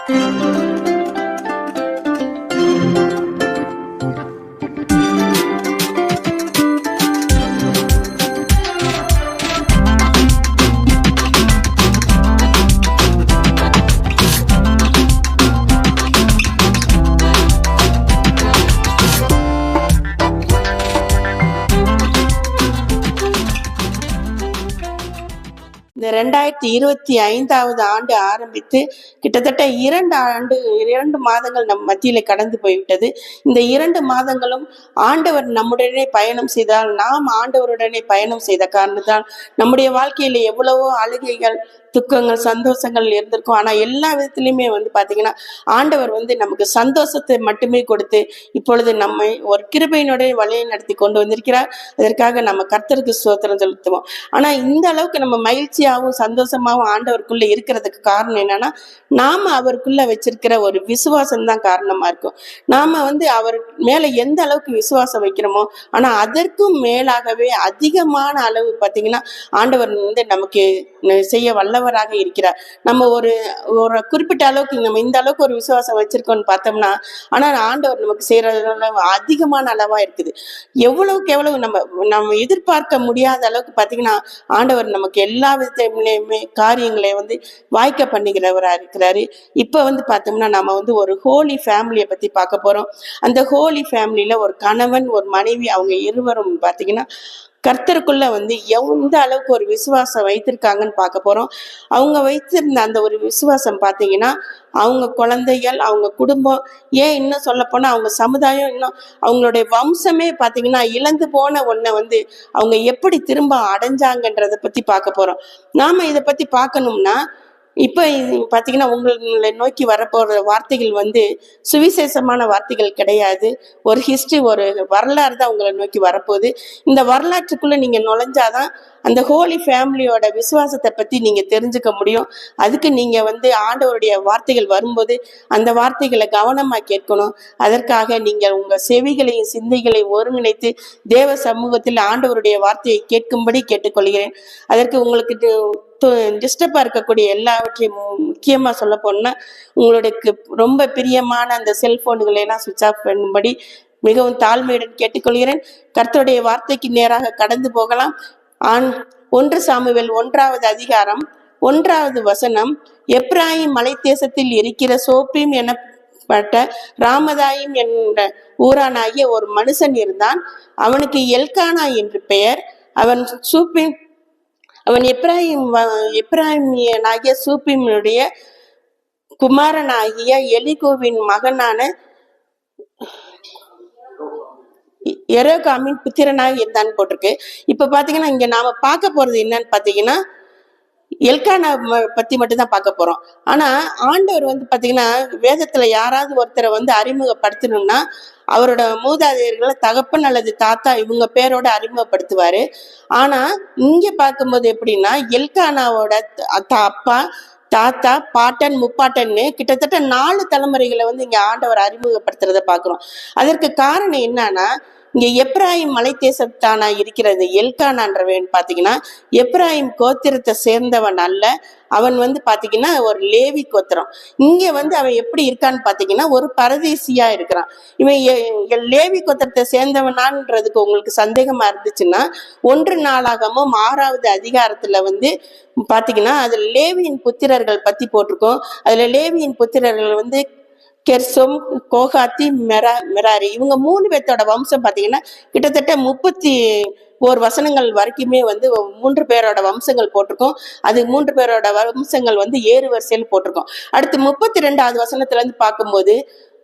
இந்த 2025வது ஆண்டு ஆரம்பித்து கிட்டத்தட்ட 2 மாதங்கள் நம் மத்தியில கடந்து போய்விட்டது. இந்த 2 மாதங்களும் ஆண்டவர் நம்முடனே பயணம் செய்தால், நாம் ஆண்டவருடனே பயணம் செய்த காரணத்தால் நம்முடைய வாழ்க்கையில எவ்வளவோ அழுகைகள், துக்கங்கள், சந்தோஷங்கள் இருந்திருக்கும். ஆனா எல்லா விதத்திலுமே பாத்தீங்கன்னா ஆண்டவர் நமக்கு சந்தோஷத்தை மட்டுமே கொடுத்து இப்பொழுது நம்மை ஒரு கிருபையினுடைய வழியை நடத்தி கொண்டு வந்திருக்கிறார். அதற்காக நம்ம கர்த்தருக்கு ஸ்தோத்திரம் செலுத்துவோம். ஆனா இந்த அளவுக்கு நம்ம மகிழ்ச்சியாகவும் சந்தோஷமாகவும் ஆண்டவருக்குள்ள இருக்கிறதுக்கு காரணம் என்னன்னா, நாம அவருக்குள்ள வச்சிருக்கிற ஒரு விசுவாசம் தான் காரணமா இருக்கும். நாம அவர் மேல எந்த அளவுக்கு விசுவாசம் வைக்கிறோமோ, ஆனா அதற்கும் மேலாகவே அதிகமான அளவு பாத்தீங்கன்னா ஆண்டவர் நமக்கு செய்ய வல்லவராக இருக்கிறார். நம்ம ஒரு குறிப்பிட்ட அளவுக்கு நம்ம இந்த அளவுக்கு ஒரு விசுவாசம் வச்சிருக்கோம்னு பார்த்தோம்னா, ஆனா ஆண்டவர் நமக்கு செய்யறது அதிகமான அளவா இருக்குது. எவ்வளவுக்கு எவ்வளவு நம்ம எதிர்பார்க்க முடியாத அளவுக்கு பாத்தீங்கன்னா ஆண்டவர் நமக்கு எல்லா விதத்திலுமே காரியங்களை வாய்க்க பண்ணுகிறவரா இருக்கிறாரு. இப்ப பார்த்தோம்னா நம்ம ஒரு ஹோலி ஃபேமிலியை பத்தி பார்க்க போறோம். அந்த ஹோலி ஃபேமிலியில ஒரு கணவன் ஒரு மனைவி அவங்க இருவரும் பாத்தீங்கன்னா கர்த்தருக்குள்ள எந்த அளவுக்கு ஒரு விசுவாசம் வைத்திருக்காங்கன்னு பார்க்க போறோம். அவங்க வைத்திருந்த அந்த ஒரு விசுவாசம் பார்த்தீங்கன்னா அவங்க குழந்தைகள், அவங்க குடும்பம், ஏன் இன்னும் சொல்ல போனா அவங்க சமுதாயம், இன்னும் அவங்களுடைய வம்சமே பார்த்தீங்கன்னா இழந்து போன ஒன்றை அவங்க எப்படி திரும்ப அடைஞ்சாங்கன்றதை பத்தி பார்க்க போறோம். நாம இதை பத்தி பார்க்கணும்னா இப்ப பாத்தீங்கன்னா உங்களை நோக்கி வரப்போற வார்த்தைகள் சுவிசேஷமான வார்த்தைகள் கிடையாது. ஒரு ஹிஸ்டரி, ஒரு வரலாறு தான் உங்களை நோக்கி வரப்போகுது. இந்த வரலாற்றுக்குள்ள நீங்க நுழைஞ்சாதான் அந்த ஹோலி ஃபேமிலியோட விசுவாசத்தை பத்தி நீங்க தெரிஞ்சுக்க முடியும். அதுக்கு நீங்க ஆண்டவருடைய வார்த்தைகள் வரும்போது அந்த வார்த்தைகளை கவனமா கேட்கணும். அதற்காக நீங்க உங்க செவிகளையும் சிந்தைகளையும் ஒருங்கிணைத்து தேவ சமூகத்தில் ஆண்டவருடைய வார்த்தையை கேட்கும்படி கேட்டுக்கொள்கிறேன். அதற்கு உங்களுக்கு டிஸ்டர்பா இருக்கக்கூடிய எல்லாவற்றையும் முக்கியமா சொல்ல போனா உங்களுக்கு ரொம்ப பிரியமான அந்த செல்போன்களை எல்லாம் சுவிட்ச் ஆஃப் பண்ணும்படி மிகவும் தாழ்மையுடன் கேட்டுக்கொள்கிறேன். கர்த்தருடைய வார்த்தைக்கு நேராக கடந்து போகலாம். 1 சாமுவேல் 1வது அதிகாரம் 1வது வசனம். எப்ராயிம் மலை தேசத்தில் இருக்கிற சோப்பீம் எனப்பட்ட ராமதாயிம் என்ற ஊரானாகிய ஒரு மனுஷன் இருந்தான். அவனுக்கு எல்கானா என்று பெயர். அவன் எப்ராயிமியனாகிய சூப்பினுடைய குமாரனாகிய எலிகோவின் மகனான எரோகாமின் புத்திரனாக இருந்தான்னு போட்டிருக்கு. இப்ப பாத்தீங்கன்னா இங்க நாம பார்க்க போறது என்னன்னு பாத்தீங்கன்னா எல்கானா பத்தி மட்டும் தான் பார்க்க போறோம். ஆனா ஆண்டவர் பாத்தீங்கன்னா வேதத்துல யாராவது ஒருத்தரை அறிமுகப்படுத்தணும்னா அவரோட மூதாதையர்களை தகப்பன் அல்லது தாத்தா இவங்க பேரோட அறிமுகப்படுத்துவாரு. ஆனா இங்க பார்க்கும்போது எப்படின்னா எல்கானாவோட அப்பா, தாத்தா, பாட்டன், முப்பாட்டன்னு கிட்டத்தட்ட 4 தலைமுறைகளை இங்க ஆண்டவர் அறிமுகப்படுத்துறத பாக்குறோம். அதற்கு காரணம் என்னன்னா இங்க எப்ராயிம் மலை தேசத்தானா இருக்கிறது. எல்கானான்றவன் பாத்தீங்கன்னா எப்ராயிம் கோத்திரத்தை சேர்ந்தவன் அல்ல. அவன் பாத்தீங்கன்னா ஒரு லேவி கோத்திரம். இங்க அவன் எப்படி இருக்கான்னு பாத்தீங்கன்னா ஒரு பரதேசியா இருக்கிறான். இவன் லேவி கோத்திரத்தை சேர்ந்தவனான்றதுக்கு உங்களுக்கு சந்தேகமா இருந்துச்சுன்னா 1 நாளாகமும் 6வது அதிகாரத்துல பாத்தீங்கன்னா அதுல லேவியின் புத்திரர்கள் பத்தி போட்டிருக்கோம். அதுல லேவியின் புத்திரர்கள் கெர்சோம், கோகாத்தி, மெராரி இவங்க 3 பேர்த்தோட வம்சம் பாத்தீங்கன்னா கிட்டத்தட்ட 31 வசனங்கள் வரைக்குமே 3 பேரோட வம்சங்கள் போட்டிருக்கோம். அது 3 பேரோட வம்சங்கள் ஏறு வரிசையில் போட்டிருக்கோம். அடுத்து 32வது வசனத்துல இருந்து பார்க்கும்போது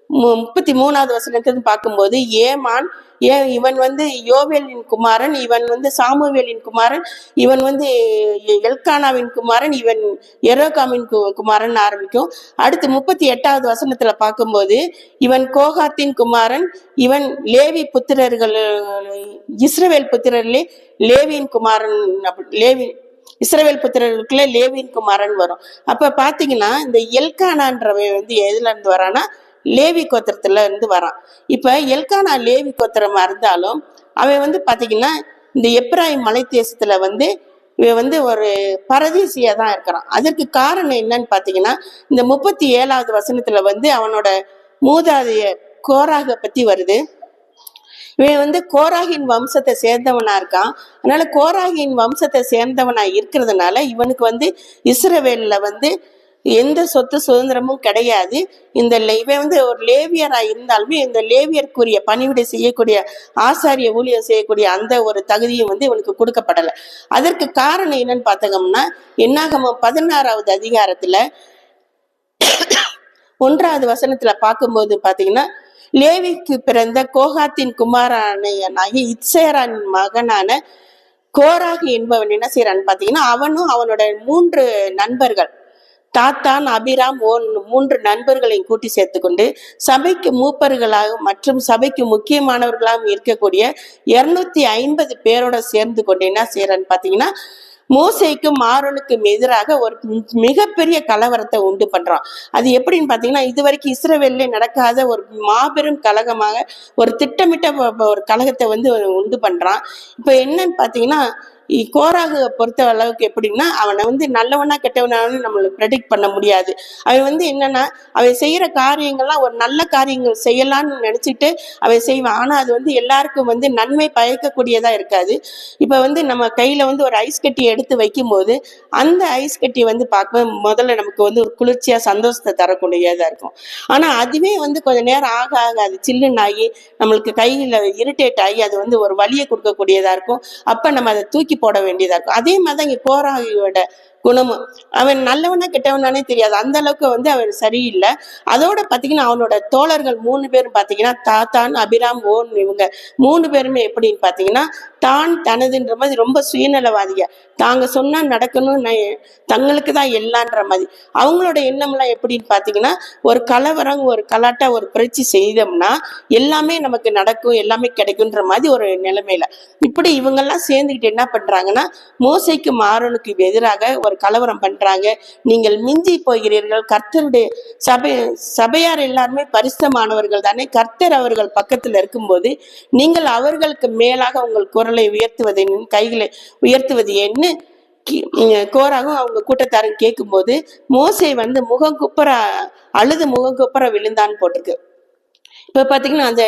33வது வசனத்துல பார்க்கும்போது ஏமான், இவன் யோவேலின் குமாரன், இவன் சாமுவேலின் குமாரன், இவன் எல்கானாவின் குமாரன், இவன் எரோகாமின் குமாரன் ஆரம்பிக்கும். அடுத்து 38வது வசனத்துல பார்க்கும்போது இவன் கோகாத்தின் குமாரன், இவன் லேவி புத்திரர்கள், இஸ்ரவேல் புத்திரர்களே லேவியின் குமாரன், இஸ்ரவேல் புத்திரர்களுக்குள்ள லேவியின் குமாரன் வரும். அப்ப பாத்தீங்கன்னா இந்த எல்கானான்றவன் எதுல இருந்து வரானா லேவி கோத்திரத்துல இருந்து வரான். இப்ப எல்கானா லேவி கோத்திரமா இருந்தாலும் அவன் பாத்தீங்கன்னா இந்த எப்ராயிம் மலை தேசத்துல இவன் வந்து ஒரு பரதேசியா தான் இருக்கிறான். அதற்கு காரணம் என்னன்னு பாத்தீங்கன்னா, இந்த 37வது வசனத்துல வந்து அவனோட மூதாதைய கோராக பத்தி வருது. இவன் வந்து கோராகின் வம்சத்தை சேர்ந்தவனா இருக்கான். அதனால கோராகின் வம்சத்தை சேர்ந்தவனா இருக்கிறதுனால இவனுக்கு வந்து இஸ்ரவேல்ல வந்து எந்த சொத்து சுதந்திரமும் கிடையாது. இவன் வந்து ஒரு லேவியரா இருந்தாலுமே இந்த லேவியருக்குரிய பணிவிடை செய்யக்கூடிய ஆசாரிய ஊழியம் செய்யக்கூடிய அந்த ஒரு தகுதியும் வந்து இவனுக்கு கொடுக்கப்படலை. அதற்கு காரணம் என்னன்னு பார்த்தோம்னா, என்னாகமம் 16வது அதிகாரத்துல 1வது வசனத்துல பார்க்கும்போது பாத்தீங்கன்னா, லேவிக்கு பிறந்த கோகாத்தின் குமாரனாகிய இத்சேரான் மகனான கோராகு என்பவன் என்ன செய்யறான்னு பாத்தீங்கன்னா, அவனும் அவனோட 3 நண்பர்கள் தாத்தான் அபிராம் 3 நண்பர்களையும் கூட்டி சேர்த்துக்கொண்டு சபைக்கு மூப்பர்களாக மற்றும் சபைக்கு முக்கியமானவர்களாகவும் இருக்கக்கூடிய 250 பேரோட சேர்ந்து கொண்டு என்ன செய்யறான்னு பாத்தீங்கன்னா, மோசேக்கும் ஆரோனுக்கும் எதிராக ஒரு மிகப்பெரிய கலவரத்தை உண்டு பண்றான். அது எப்படின்னு பாத்தீங்கன்னா, இதுவரைக்கும் இஸ்ரவேல்ல நடக்காத ஒரு மாபெரும் கலகமாக ஒரு திட்டமிட்ட ஒரு கலகத்தை வந்து உண்டு பண்றான். இப்ப என்னன்னு பாத்தீங்கன்னா, கோராக பொறுத்த அளவுக்கு எப்படின்னா, அவனை வந்து நல்லவனா கெட்டவனாலும் நம்மளுக்கு ப்ரெடிக்ட் பண்ண முடியாது. அவன் வந்து என்னன்னா, அவன் செய்யற காரியங்கள்லாம் ஒரு நல்ல காரியங்கள் செய்யலாம்னு நினைச்சிட்டு அவன் செய்வான். ஆனா அது வந்து எல்லாருக்கும் வந்து நன்மை பயக்கக்கூடியதா இருக்காது. இப்ப வந்து நம்ம கையில வந்து ஒரு ஐஸ் கட்டி எடுத்து வைக்கும் போது அந்த ஐஸ் கட்டி வந்து பார்க்க முதல்ல நமக்கு வந்து ஒரு குளிர்ச்சியா சந்தோஷத்தை தரக்கூடியதா இருக்கும். ஆனா அதுவே வந்து கொஞ்ச நேரம் ஆக ஆக அது சில்லுன்னு ஆகி நம்மளுக்கு கையில இரிட்டேட் ஆகி அது வந்து ஒரு வலியை கொடுக்கக்கூடியதா இருக்கும். அப்ப நம்ம அதை தூக்கி போட வேண்டியதா இருக்கும். அதே மாதிரிதான் இங்க கோராகியோட குணமும். அவன் நல்லவனா கெட்டவனானே தெரியாது, அந்த அளவுக்கு வந்து அவன் சரியில்லை. அதோட பாத்தீங்கன்னா அவனோட தோழர்கள் 3 பேரும் பாத்தீங்கன்னா தாத்தான் அபிராம் ஓன் இவங்க 3 பேருமே எப்படின்னு பாத்தீங்கன்னா, தான் தனதுன்ற மாதிரி ரொம்ப சுயநலவாதிக. தாங்க சொன்னா நடக்கணும், தங்களுக்கு தான் எல்லான்ற மாதிரி. அவங்களோட எண்ணம்லாம் எப்படின்னு பாத்தீங்கன்னா, ஒரு கலவரம் ஒரு கலாட்டா ஒரு புரட்சி செய்தோம்னா எல்லாமே நமக்கு நடக்கும் எல்லாமே கிடைக்கும்ன்ற மாதிரி ஒரு நிலைமையில இப்படி இவங்கெல்லாம் சேர்ந்துக்கிட்டு என்ன பண்றாங்கன்னா, மோசேக்கும் ஆரோனுக்கும் எதிராக ஒரு கலவரம் பண்றாங்க. நீங்கள் மிஞ்சி போகிறீர்கள், கர்த்தருடைய சபையார் எல்லாருமே பரிசுத்தமானவர்கள் தானே, கர்த்தர் அவர்கள் பக்கத்துல இருக்கும்போது நீங்கள் அவர்களுக்கு மேலாக உங்கள் குரலை உயர்த்துவது கைகளை உயர்த்துவது என்ன கோராகும் அவங்க கூட்டத்தாரும் கேட்கும் போது மோசே வந்து முகங்குப்புற அழுது முகங்குப்புற விழுந்தான்னு போட்டிருக்கு. இப்ப பாத்தீங்கன்னா அந்த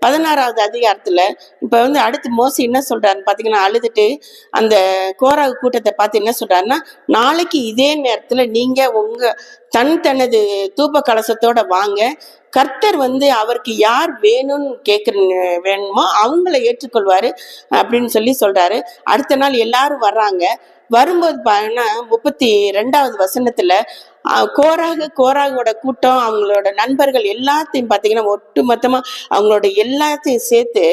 16வது அதிகாரத்துல இப்ப வந்து அடுத்து மோசே என்ன சொல்றாருன்னு பாத்தீங்கன்னா, அழுதுட்டு அந்த கோராகு கூட்டத்தை பார்த்து என்ன சொல்றாருன்னா, நாளைக்கு இதே நேரத்துல நீங்க உங்க தனது தூப கலசத்தோட வாங்க, கர்த்தர் வந்து அவருக்கு யார் வேணும்னு வேணுமோ அவங்கள ஏற்றுக்கொள்வாரு அப்படின்னு சொல்றாரு. அடுத்த நாள் எல்லாரும் வர்றாங்க. வரும்போது பாத்தீங்கன்னா 32வது வசனத்துல கோராகோட கூட்டம் அவங்களோட நண்பர்கள் எல்லாத்தையும் பாத்தீங்கன்னா ஒட்டு மொத்தமா அவங்களோட எல்லாத்தையும் சேர்த்து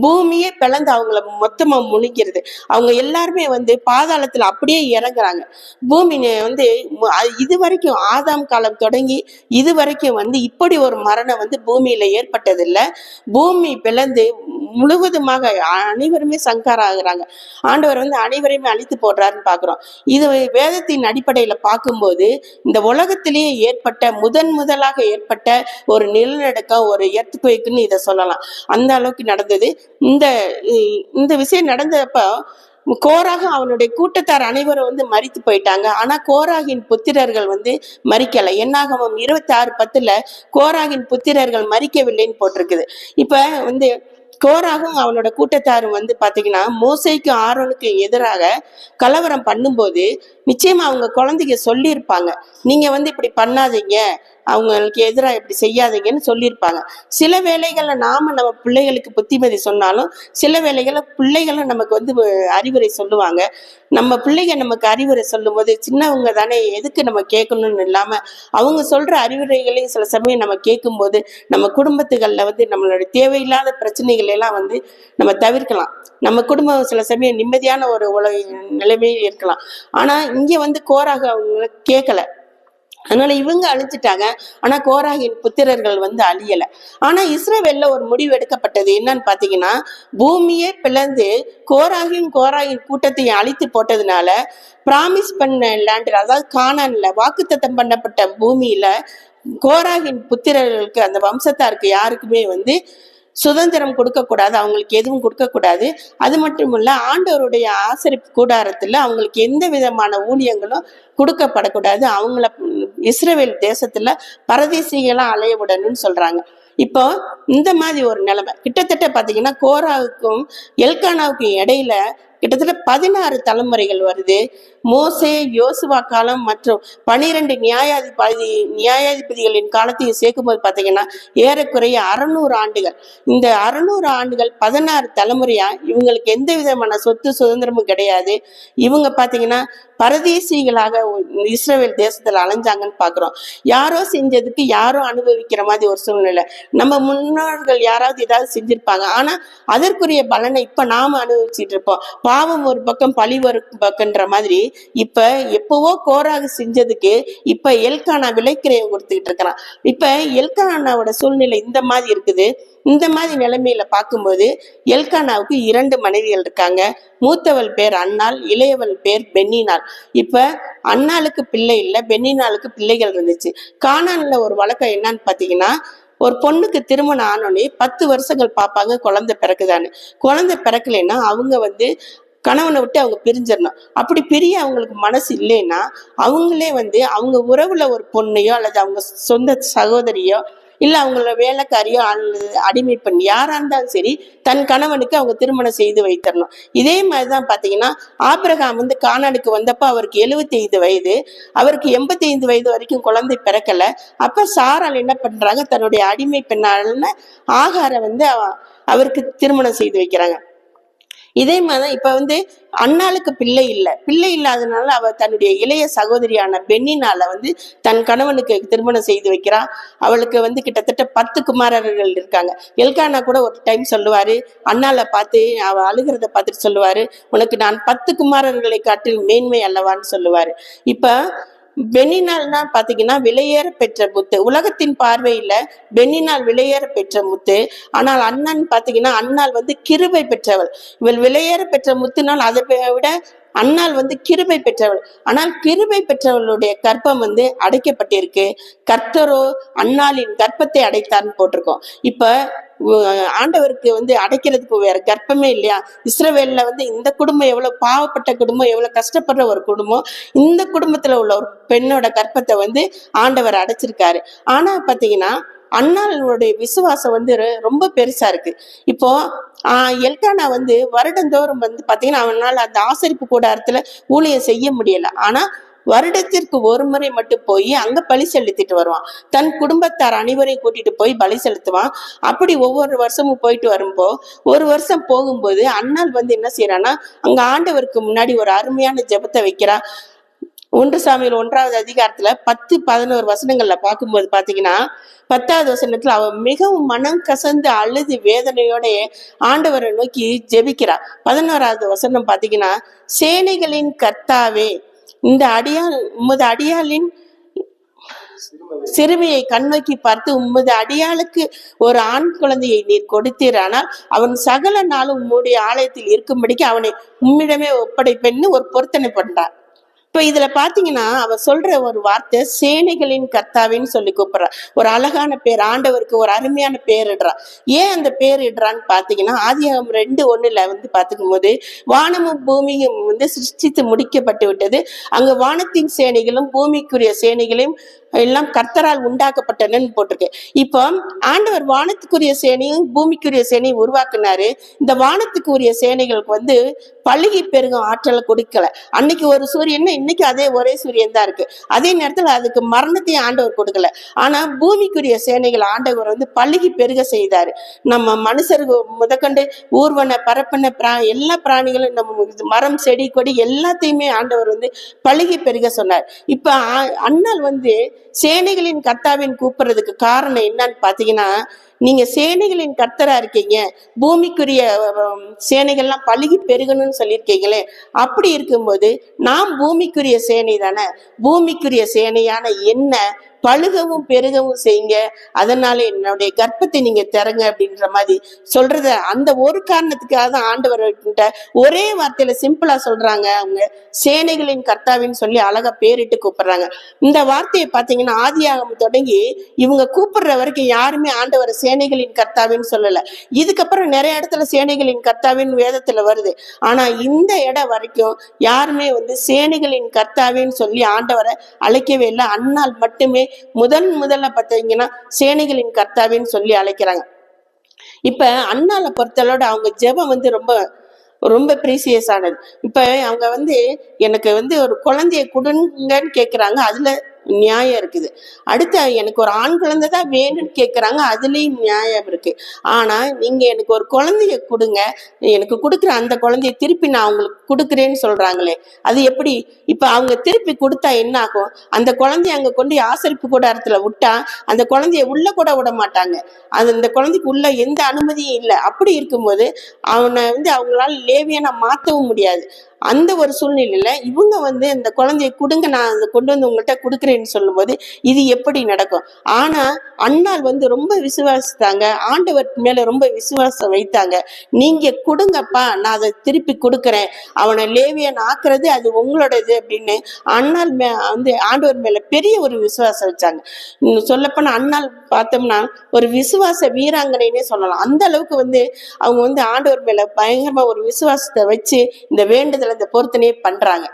பூமியே பிளந்து அவங்கள மொத்தமா முழிக்கிறது. அவங்க எல்லாருமே வந்து பாதாளத்துல அப்படியே இறங்குறாங்க. பூமி வந்து இது வரைக்கும் ஆதாம் காலம் தொடங்கி இது வரைக்கும் வந்து இப்படி ஒரு மரணம் வந்து பூமியில ஏற்பட்டதில்லை. பூமி பிளந்து முழுவதுமாக அனைவருமே சங்கார ஆகுறாங்க. ஆண்டவர் வந்து அனைவரையுமே அழித்து போடுறாருன்னு பாக்குறோம். இது வேதத்தின் அடிப்படையில பார்க்கும்போது இந்த உலகத்திலேயே ஏற்பட்ட முதலாக ஏற்பட்ட ஒரு நிலநடுக்கம், ஒரு எர்த்குவேக்னு இதை சொல்லலாம். அந்த அளவுக்கு நடந்தது. இந்த விஷயம் நடந்தப்ப கோராக அவனுடைய கூட்டத்தார் அனைவரும் வந்து மரித்து போயிட்டாங்க. ஆனா கோராகின் புத்திரர்கள் வந்து மரிக்கலை. என்னாகமம் 26:10 கோராகின் புத்திரர்கள் மரிக்கவில்லைன்னு போட்டிருக்குது. இப்ப வந்து கோராகும் அவனோட கூட்டத்தாரும் வந்து பாத்தீங்கன்னா மோசேக்கும் ஆரோனுக்கு எதிராக கலவரம் பண்ணும்போது நிச்சயமா அவங்க குழந்தைங்க சொல்லியிருப்பாங்க, நீங்க வந்து இப்படி பண்ணாதீங்க, அவங்களுக்கு எதிராக இப்படி செய்யாதீங்கன்னு சொல்லியிருப்பாங்க. சில வேளைகள்ல நாம நம்ம பிள்ளைகளுக்கு புத்திமதி சொன்னாலும் சில வேளைகள்ல பிள்ளைகளும் நமக்கு வந்து அறிவுரை சொல்லுவாங்க. நம்ம பிள்ளைங்க நமக்கு அறிவுரை சொல்லும் போது சின்னவங்க தானே எதுக்கு நம்ம கேட்கணும்னு இல்லாம அவங்க சொல்ற அறிவுரைகளையும் சில சமயம் நம்ம கேட்கும் போது நம்ம குடும்பத்துகள்ல வந்து நம்மளோட தேவையில்லாத பிரச்சனைகள் எல்லாம் வந்து நம்ம தவிர்க்கலாம். நம்ம குடும்பம் சில சமயம் நிம்மதியான ஒரு நிலைமையில் இருக்கலாம். ஆனா இங்க வந்து கோராக அவங்க கேட்கல, அதனால இவங்க அழிச்சிட்டாங்க. ஆனா கோராகின் புத்திரர்கள் வந்து அழியல. ஆனா இஸ்ரவேல்ல ஒரு முடிவு எடுக்கப்பட்டது. என்னன்னு பாத்தீங்கன்னா, பூமியே பிளந்து கோராகின் கூட்டத்தையும் அழித்து போட்டதுனால பிராமிஸ் பண்ண லேண்ட், அதாவது கானான்ல வாக்குத்தத்தம் பண்ணப்பட்ட பூமியில கோராகின் புத்திரர்களுக்கு அந்த வம்சத்தாருக்கு யாருக்குமே வந்து சுதந்திரம் கொடுக்கக்கூடாது, அவங்களுக்கு எதுவும் கொடுக்கக்கூடாது. அது மட்டும் இல்ல, ஆண்டவருடைய ஆசரிப்பு கூடாரத்துல அவங்களுக்கு எந்த விதமான ஊழியங்களும் கொடுக்கப்படக்கூடாது. அவங்கள இஸ்ரவேல் தேசத்துல பரதேசிகளா அலைய விடணும்னு சொல்றாங்க. இப்போ இந்த மாதிரி ஒரு நிலைமை கிட்டத்தட்ட பாத்தீங்கன்னா கோராவுக்கும் எல்கானாவுக்கும் இடையில கிட்டத்தட்ட 16 தலைமுறைகள் வருது. மோசே, யோசுவா காலம் மற்றும் 12 நியாயாதிபதிகளின் காலத்தையும் சேர்க்கும்போது பாத்தீங்கன்னா ஏறக்குறைய 600 ஆண்டுகள். இந்த 600 ஆண்டுகள் 16 தலைமுறையா இவங்களுக்கு எந்த விதமான சொத்து சுதந்திரமும் கிடையாது. இவங்க பாத்தீங்கன்னா பரதேசிகளாக இஸ்ரவேல் தேசத்துல அலைஞ்சாங்கன்னு பாக்குறோம். யாரோ செஞ்சதுக்கு யாரோ அனுபவிக்கிற மாதிரி ஒரு சூழ்நிலை. நம்ம முன்னோர்கள் யாராவது ஏதாவது செஞ்சிருப்பாங்க, ஆனா அதற்குரிய பலனை இப்ப நாம அனுபவிச்சுட்டு இருப்போம். பாவம் ஒரு பக்கம் பழி ஒரு பக்கம்ன்ற மாதிரி இப்ப எப்பவோ கோராக செஞ்சதுக்கு இப்ப எல்கானா விலைக்கிரயம் கொடுத்துக்கிட்டு இருக்கிறான். இப்ப எல்கானாவோட சூழ்நிலை இந்த மாதிரி இருக்குது. இந்த மாதிரி நிலைமையில பார்க்கும்போது எல்கானாவுக்கு 2 மனைவிகள் இருக்காங்க. மூத்தவள் பேர் அன்னாள், இளையவள் பேர் பென்னினாள். இப்ப அன்னாளுக்கு பிள்ளை இல்லை, பென்னினாளுக்கு பிள்ளைகள் இருந்துச்சு. கானான்ல ஒரு வழக்கம் என்னன்னு பாத்தீங்கன்னா, ஒரு பொண்ணுக்கு திருமணம் ஆனோடனே 10 வருஷங்கள் பார்ப்பாங்க குழந்தை பிறக்குதான்னு. குழந்தை பிறக்கலைன்னா அவங்க கணவனை விட்டு அவங்க பிரிஞ்சிடணும். அப்படி பிரிய அவங்களுக்கு மனசு இல்லைன்னா அவங்களே அவங்க உறவுல ஒரு பொண்ணையோ அல்லது அவங்க சொந்த சகோதரியோ இல்ல அவங்களோட வேலைக்காரியோ அடிமை பெண் யாரா இருந்தாலும் சரி தன் கணவனுக்கு அவங்க திருமணம் செய்து வைத்தரணும். இதே மாதிரிதான் பாத்தீங்கன்னா ஆபிரகாம் கானானுக்கு வந்தப்ப அவருக்கு 75 வயது, அவருக்கு 85 வயது வரைக்கும் குழந்தை பிறக்கல. அப்ப சாரால் என்ன பண்றாங்க, தன்னுடைய அடிமை பெண்ணான ஆகார அவருக்கு திருமணம் செய்து வைக்கிறாங்க. இதே மாதிரிதான் இப்ப அன்னாளுக்கு பிள்ளை இல்லாதனால அவ தன்னுடைய இளைய சகோதரியான பென்னினால தன் கணவனுக்கு திருமணம் செய்து வைக்கிறா. அவளுக்கு கிட்டத்தட்ட 10 குமாரர்கள் இருக்காங்க. எல்கானா கூட ஒரு டைம் சொல்லுவாரு, அண்ணால பார்த்து அவ அழுகிறத பார்த்துட்டு சொல்லுவாரு, உனக்கு நான் 10 குமாரர்களை காட்டில் மேன்மை அல்லவான்னு சொல்லுவாரு. இப்ப பென்னினால்னா பாத்தீங்கன்னா விலையேற பெற்ற முத்து. உலகத்தின் பார்வையில பென்னினால் விலையேற பெற்ற முத்து. ஆனால் அண்ணன் பாத்தீங்கன்னா அண்ணால் கிருபை பெற்றவள். இவள் விலையேற பெற்ற முத்துனால் அதை விட அண்ணால் கிருபை பெற்றவள். ஆனால் கிருபை பெற்றவளுடைய கற்பம் அடைக்கப்பட்டிருக்கு. கர்த்தரோ அண்ணாலின் கற்பத்தை அடைத்தார்னு போட்டிருக்கோம். இப்ப ஆண்டவருக்கு அடைக்கிறதுக்கு வேற கர்ப்பமே இல்லையா? இஸ்ரவேல்ல இந்த குடும்பம் எவ்வளவு பாவப்பட்ட குடும்பம், எவ்வளவு கஷ்டப்படுற ஒரு குடும்பம். இந்த குடும்பத்துல உள்ள ஒரு பெண்ணோட கற்பத்தை ஆண்டவர் அடைச்சிருக்காரு. ஆனா பாத்தீங்கன்னா அண்ணாளுடைய விசுவாசம் ரொம்ப பெருசா இருக்கு. இப்போ எல்கானா வருடந்தோறும் பாத்தீங்கன்னா அவனால அந்த ஆசரிப்பு கூடாரத்துல ஊழியம் செய்ய முடியல. ஆனா வருடத்திற்கு ஒரு முறை மட்டும் போய் அங்க பலி செலுத்திட்டு வருவான். தன் குடும்பத்தார் அனைவரையும் கூட்டிட்டு போய் பலி செலுத்துவான். அப்படி ஒவ்வொரு வருஷமும் போயிட்டு வரும்போ ஒரு வருஷம் போகும்போது அண்ணாள் என்ன செய்யறான்னா அங்க ஆண்டவருக்கு முன்னாடி ஒரு அருமையான ஜெபத்தை வைக்கிறா. 1 சாமுவேல் 1வது அதிகாரத்துல 10-11 வசனங்கள்ல பார்க்கும்போது பாத்தீங்கன்னா 10வது வசனத்துல அவ மிகவும் மனம் கசந்து அழுது வேதனையோட ஆண்டவரை நோக்கி ஜெபிக்கிறா. 11வது வசனம் பாத்தீங்கன்னா, சேனைகளின் கர்த்தாவே, இந்த உமது அடியாளின் சிறுமியை கண்ணோக்கி பார்த்து உமது அடியாளுக்கு ஒரு ஆண் குழந்தையை நீர் கொடுத்தீர், ஆனால் அவன் சகல நாளும் உம்முடைய ஆலயத்தில் இருக்கும்படிக்கு அவனை உம்மிடமே ஒப்படைப்பென்னு ஒரு பொருத்தனை பண்றார். இப்ப இதுல பாத்தீங்கன்னா அவ சொல்ற ஒரு வார்த்தை சேனைகளின் கர்த்தாவின்னு சொல்லி கூப்பிடுறா. ஒரு அழகான பேர், ஆண்டவருக்கு ஒரு அருமையான பேர் இடுறா. ஏன் அந்த பேர் இடுறான்னு பாத்தீங்கன்னா ஆதியாகமம் 2:1 பாத்துக்கும் போது வானமும் பூமியும் சிருஷ்டித்து முடிக்கப்பட்டு விட்டது, அங்க வானத்தின் சேனைகளும் பூமிக்குரிய சேனைகளையும் எல்லாம் கர்த்தரால் உண்டாக்கப்பட்டனன்னு போட்டிருக்கு. இப்போ ஆண்டவர் வானத்துக்குரிய சேனையும் பூமிக்குரிய சேனையும் உருவாக்குனாரு. இந்த வானத்துக்குரிய சேனைகளுக்கு பழுகி பெருகும் ஆற்றலை கொடுக்கல. அன்னைக்கு ஒரு சூரியன், இன்னைக்கு அதே ஒரே சூரியன் தான் இருக்கு. அதே நேரத்துல அதுக்கு மரணத்தையும் ஆண்டவர் கொடுக்கல. ஆனா பூமிக்குரிய சேனைகள் ஆண்டவர் பழுகி பெருக செய்தாரு. நம்ம மனுஷருக்கு முதற்கண்டு ஊர்வன பரப்பன எல்லா பிராணிகளும் நம்ம மரம் செடி கொடி எல்லாத்தையுமே ஆண்டவர் பழுகி பெருக சொன்னார். இப்ப அண்ணால் சேனைகளின் கர்த்தாவின் கூப்பிடுறதுக்கு காரணம் என்னன்னு பாத்தீங்கன்னா, நீங்க சேனைகளின் கர்த்தரா இருக்கீங்க, பூமிக்குரிய சேனைகள்லாம் பழுகி பெருகணும்னு சொல்லியிருக்கீங்களே. அப்படி இருக்கும்போது நாம் பூமிக்குரிய சேனை தானே. பூமிக்குரிய சேனையான என்ன பழுகவும் பெருகவும் செய்யுங்க, அதனால என்னுடைய கர்ப்பத்தை நீங்க திறங்க அப்படின்ற மாதிரி சொல்றத அந்த ஒரு காரணத்துக்காக தான் ஆண்டவர் ஒரே வார்த்தையில சிம்பிளா சொல்றாங்க. அவங்க சேனைகளின் கர்த்தாவின்னு சொல்லி அழகா பேரிட்டு கூப்பிடுறாங்க. இந்த வார்த்தையை பாத்தீங்கன்னா ஆதியாகமம் தொடங்கி இவங்க கூப்பிடுற வரைக்கும் யாருமே ஆண்டவர் சேனைகளின் கர்த்தாவின்னு சொல்லல. இதுக்கப்புறம் நிறைய இடத்துல சேனைகளின் கர்த்தாவின்னு வேதத்துல வருது. ஆனா இந்த இடம் வரைக்கும் யாருமே சேனைகளின் கர்த்தாவின்னு சொல்லி ஆண்டவரை அழைக்கவே இல்லை. அண்ணால் மட்டுமே முதல்ல பார்த்தீங்கன்னா சேனைகளின் கர்த்தாவின்னு சொல்லி அழைக்கிறாங்க. இப்ப அண்ணால பொறுத்தளோட அவங்க ஜெபம் ரொம்ப ரொம்ப ப்ரீசியஸ் ஆனது. இப்ப அவங்க எனக்கு ஒரு குழந்தைய கொடுங்கன்னு கேக்குறாங்க, அதுல நியாயம் இருக்குது. அடுத்து எனக்கு ஒரு ஆண் குழந்தை தான் வேணும்னு கேட்குறாங்க, அதுலேயும் நியாயம் இருக்கு. ஆனா நீங்க எனக்கு ஒரு குழந்தைய கொடுங்க, எனக்கு கொடுக்குற அந்த குழந்தைய திருப்பி நான் அவங்களுக்கு கொடுக்குறேன்னு சொல்றாங்களே, அது எப்படி? இப்ப அவங்க திருப்பி கொடுத்தா என்ன ஆகும்? அந்த குழந்தைய அங்க கொண்டு ஆசரிப்பு கூடாரத்துல விட்டா அந்த குழந்தைய உள்ள கூட விட மாட்டாங்க. அந்த குழந்தைக்கு உள்ள எந்த அனுமதியும் இல்லை. அப்படி இருக்கும்போது அவனை அவங்களால லேவியனா மாற்றவும் முடியாது. அந்த ஒரு சூழ்நிலையில இவங்க இந்த குழந்தைய கொடுங்க, நான் அதை கொண்டு உங்கள்கிட்ட கொடுக்குறேன்னு சொல்லும்போது இது எப்படி நடக்கும்? ஆனா அண்ணாள் ரொம்ப விசுவாசித்தாங்க, ஆண்டவர் மேல ரொம்ப விசுவாசம் வைத்தாங்க. நீங்க கொடுங்கப்பா, நான் அதை திருப்பி கொடுக்குறேன், அவனை லேவியன் ஆக்குறது அது உங்களோடது அப்படின்னு அண்ணாள் ஆண்டவர் மேல பெரிய ஒரு விசுவாசம் வச்சாங்க. சொல்லப்போனா அண்ணாள் பார்த்தோம்னா ஒரு விசுவாச வீராங்கனைன்னே சொல்லலாம். அந்த அளவுக்கு அவங்க ஆண்டவர் மேல பயங்கரமா ஒரு விசுவாசத்தை வச்சு இந்த வேண்டுதல் இந்த பொருத்தனையே பண்றாங்க.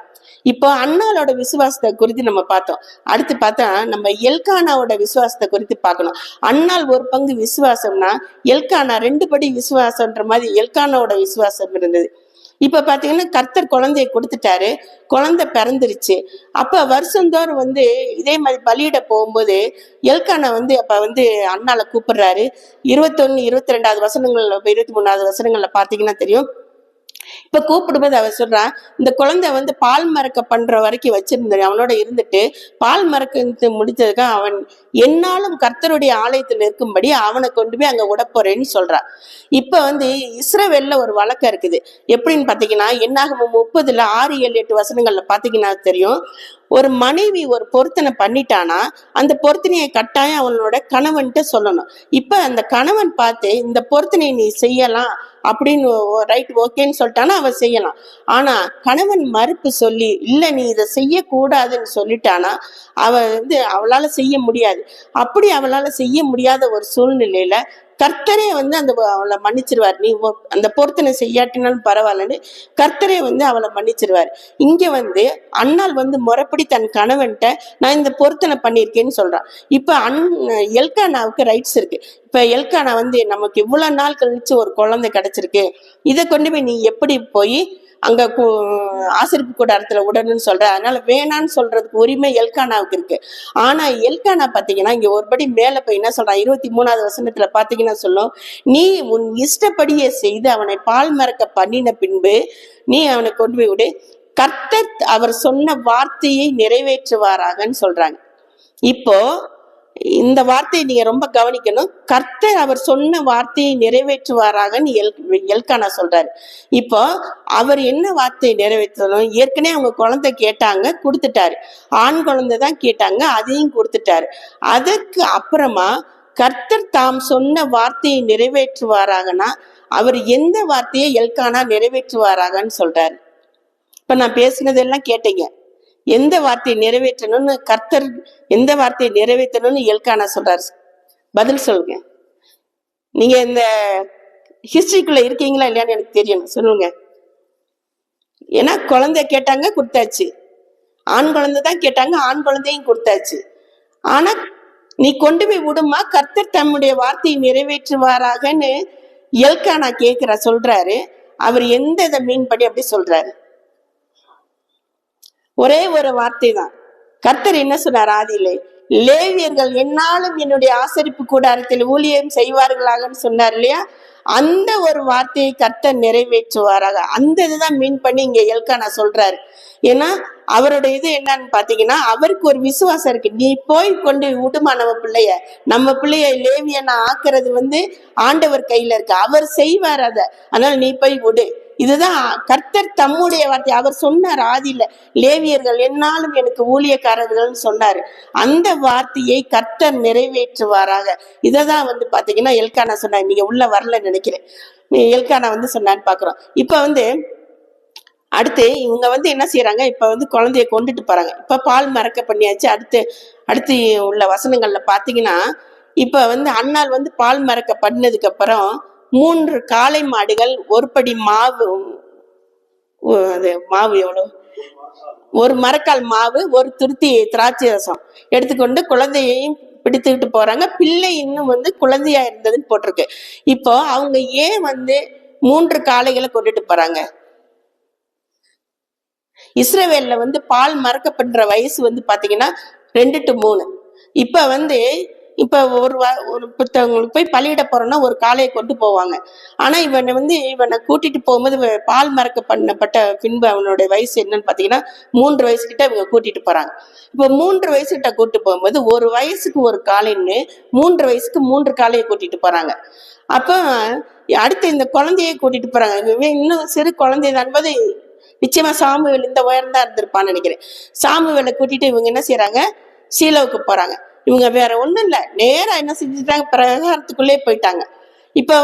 இப்போ அண்ணாளோட விசுவாசத்தை குறித்து நம்ம பார்த்தோம். அடுத்து பார்த்தா நம்ம எல்கானாவோட விசுவாசத்தை குறித்து பார்க்கணும். அண்ணாள் ஒரு பங்கு விசுவாசம்னா எல்கானா 2 படி விசுவாசம்ன்ற மாதிரி எல்கானாவோட விசுவாசம் இருந்தது. இப்ப பாத்தீங்கன்னா கர்த்தர் குழந்தைய கொடுத்துட்டாரு, குழந்தை பிறந்துருச்சு. அப்ப வருஷந்தோறும் இதே மாதிரி பலியிட போகும்போது எல்கானா அப்ப அண்ணாளை கூப்பிடுறாரு. 21, 22வது வசனங்கள்ல 23வது வசனங்கள்ல பாத்தீங்கன்னா தெரியும். இப்ப கூப்பிடும்போது அவ சொல்றா, இந்த குழந்தை பால் மறக்க பண்ற வரைக்கும் வச்சிருந்த அவனோட இருந்துட்டு பால் மறக்க முடிச்சதுக்கு அவன் என்னாலும் கர்த்தருடைய ஆலயத்துல இருக்கும்படி அவனை கொண்டு போய் அங்க விட போறேன்னு சொல்றா. இப்ப இஸ்ரவேல்ல ஒரு வழக்கம் இருக்குது. எப்படின்னு பாத்தீங்கன்னா என்னாகமம் 30ல 6, 7, 8 வசனங்கள்ல பாத்தீங்கன்னா தெரியும். ஒரு மனைவி ஒரு பொருத்தனை பண்ணிட்டானா அந்த பொருத்தனையை கட்டாயம் அவனோட கணவன்கிட்ட சொல்லணும். இப்ப அந்த கணவன் பார்த்து இந்த பொருத்தனை நீ செய்யலாம் அப்படின்னு ரைட் ஓகேன்னு சொல்லிட்டானா அவன் செய்யலாம். ஆனா கணவன் மறுப்பு சொல்லி இல்ல நீ இதை செய்யக்கூடாதுன்னு சொல்லிட்டானா அவ அவளால செய்ய முடியாது. அப்படி அவளால செய்ய முடியாத ஒரு சூழ்நிலையில கர்த்தரே அந்த அவளை மன்னிச்சிருவார். நீ அந்த பொருத்தனை செய்யாட்டினாலும் பரவாயில்லன்னு கர்த்தரே அவளை மன்னிச்சிருவார். இங்க அண்ணாள் முறைப்படி தன் கணவன்கிட்ட நான் இந்த பொருத்தனை பண்ணியிருக்கேன்னு சொல்றான். இப்ப எல்கானாவுக்கு ரைட்ஸ் இருக்கு. இப்ப எல்கானா நமக்கு இவ்வளவு நாள் கழிச்சு ஒரு குழந்தை கிடைச்சிருக்கு, இதை கொண்டு போய் நீ எப்படி போய் அங்க ஆசரிப்பு கூடாரத்துல உடனுன்னு சொல்ற, அதனால வேணான்னு சொல்றதுக்கு உரிமை எல்கானாவுக்கு இருக்கு. ஆனா எல்கானா பாத்தீங்கன்னா இங்க ஒருபடி மேல போய் என்ன சொல்றான், 23வது வசனத்துல பாத்தீங்கன்னா சொல்லும், நீ உன் இஷ்டப்படியே செய்து அவனை பால் மறக்க பண்ணின பின்பு நீ அவனை கொண்டு போய் விடு, கர்த்தர் அவர் சொன்ன வார்த்தையை நிறைவேற்றுவாராகன்னு சொல்றாங்க. இப்போ இந்த வார்த்தையை நீங்க ரொம்ப கவனிக்கணும். கர்த்தர் அவர் சொன்ன வார்த்தையை நிறைவேற்றுவாராகன்னு எல்கானா சொல்றாரு. இப்போ அவர் என்ன வார்த்தையை நிறைவேற்றணும்? ஏற்கனவே அவங்க குழந்தை கேட்டாங்க, கொடுத்துட்டாரு. ஆண் குழந்தை தான் கேட்டாங்க, அதையும் கொடுத்துட்டாரு. அதற்கு அப்புறமா கர்த்தர் தாம் சொன்ன வார்த்தையை நிறைவேற்றுவாராகனா அவர் எந்த வார்த்தையை எல்கானா நிறைவேற்றுவாராகன்னு சொல்றாரு. இப்ப நான் பேசினதெல்லாம் கேட்டீங்க. எந்த வார்த்தையை நிறைவேற்றணும்னு கர்த்தர் எந்த வார்த்தையை நிறைவேற்றணும்னு எல்கானா சொல்றாரு? பதில் சொல்லுங்க. நீங்க இந்த ஹிஸ்டரிக்குள்ள இருக்கீங்களா இல்லையான்னு எனக்கு தெரியணும், சொல்லுங்க. ஏன்னா குழந்தை கேட்டாங்க, கொடுத்தாச்சு. ஆண் குழந்தை தான் கேட்டாங்க, ஆண் குழந்தையும் கொடுத்தாச்சு. ஆனா நீ கொண்டு போய் விடுமா, கர்த்தர் தம்முடைய வார்த்தையை நிறைவேற்றுவாராகன்னு எல்கானா சொல்றாரு. அவர் எந்த இதை மீன் பண்ணி அப்படி சொல்றாரு? ஒரே ஒரு வார்த்தை தான். கர்த்தர் என்ன சொன்னார் ஆதியிலே? லேவியர்கள் என்னாலும் என்னுடைய ஆசரிப்பு கூடாரத்தில் ஊழியம் செய்வார்களாகன்னு சொன்னார் இல்லையா? அந்த ஒரு வார்த்தையை கர்த்தர் நிறைவேற்றுவாராக. அந்த இதுதான் மீன் பண்ணி இங்க எல்கானா சொல்றாரு. ஏன்னா அவரோட இது என்னன்னு பாத்தீங்கன்னா அவருக்கு ஒரு விசுவாசம் இருக்கு. நீ போய் கொண்டு விடுமா நம்ம பிள்ளைய லேவியனை ஆக்குறது ஆண்டவர் கையில இருக்கு, அவர் செய்வார் அத, அதனால நீ போய் விடு. இதுதான் கர்த்தர் தம்முடைய வார்த்தை. அவர் சொன்னார் ஆதியில, லேவியர்கள் என்னாலும் எனக்கு ஊழியக்காரர்கள்னு சொன்னாரு. அந்த வார்த்தையை கர்த்தர் நிறைவேற்றுவாராக. இததான் பாத்தீங்கன்னா எல்கானா சொன்னார். நீங்க உள்ள வரல நினைக்கிறேன். எல்கானா சொன்னான்னு பாக்குறோம். இப்ப அடுத்து இவங்க என்ன செய்யறாங்க, இப்ப குழந்தைய கொண்டுட்டு போறாங்க. இப்ப பால் மறக்க பண்ணியாச்சு. அடுத்து உள்ள வசனங்கள்ல பாத்தீங்கன்னா, இப்ப அண்ணால் பால் மறக்க பண்ணதுக்கு அப்புறம் 3 காளை மாடுகள், ஒரு படி மாவு, அது மாவு எவ்வளவு, ஒரு மரக்கால் மாவு, ஒரு துருத்தி திராட்சை ரசம் எடுத்துக்கொண்டு குழந்தையையும் பிடித்துக்கிட்டு போறாங்க. பிள்ளை இன்னும் குழந்தையா இருந்ததுன்னு போட்டிருக்கு. இப்போ அவங்க ஏன் 3 காளைகளை கொண்டுட்டு போறாங்க? இஸ்ரவேல்ல பால் மறக்கப்படுற வயசு பாத்தீங்கன்னா 2 to 3. இப்ப ஒரு புத்தகங்களுக்கு போய் பலியிட போறோம்னா ஒரு காளையை கொண்டு போவாங்க. ஆனா இவனை கூட்டிட்டு போகும்போது பால் மறக்க பண்ணப்பட்ட பின்பு அவனுடைய வயசு என்னன்னு பாத்தீங்கன்னா 3 வயசு கிட்ட இவங்க கூட்டிட்டு போறாங்க. இப்ப 3 வயசு கிட்ட கூட்டிட்டு போகும்போது ஒரு வயசுக்கு ஒரு காளைன்னு 3 வயசுக்கு 3 காளையை கூட்டிட்டு போறாங்க. அப்ப அடுத்து இந்த குழந்தைய கூட்டிட்டு போறாங்க. இன்னும் சிறு குழந்தை என்பது நிச்சயமா சாமுவேல் இந்த உயரம் தான் இருந்திருப்பான்னு நினைக்கிறேன். சாமுவேலை கூட்டிட்டு இவங்க என்ன செய்யறாங்க, சீலோவுக்கு போறாங்க. இவங்க வேற ஒண்ணும் இல்ல, நேரா என்ன செஞ்சுட்டாங்க, பிரகாரத்துக்குள்ளே போயிட்டாங்க. இப்ப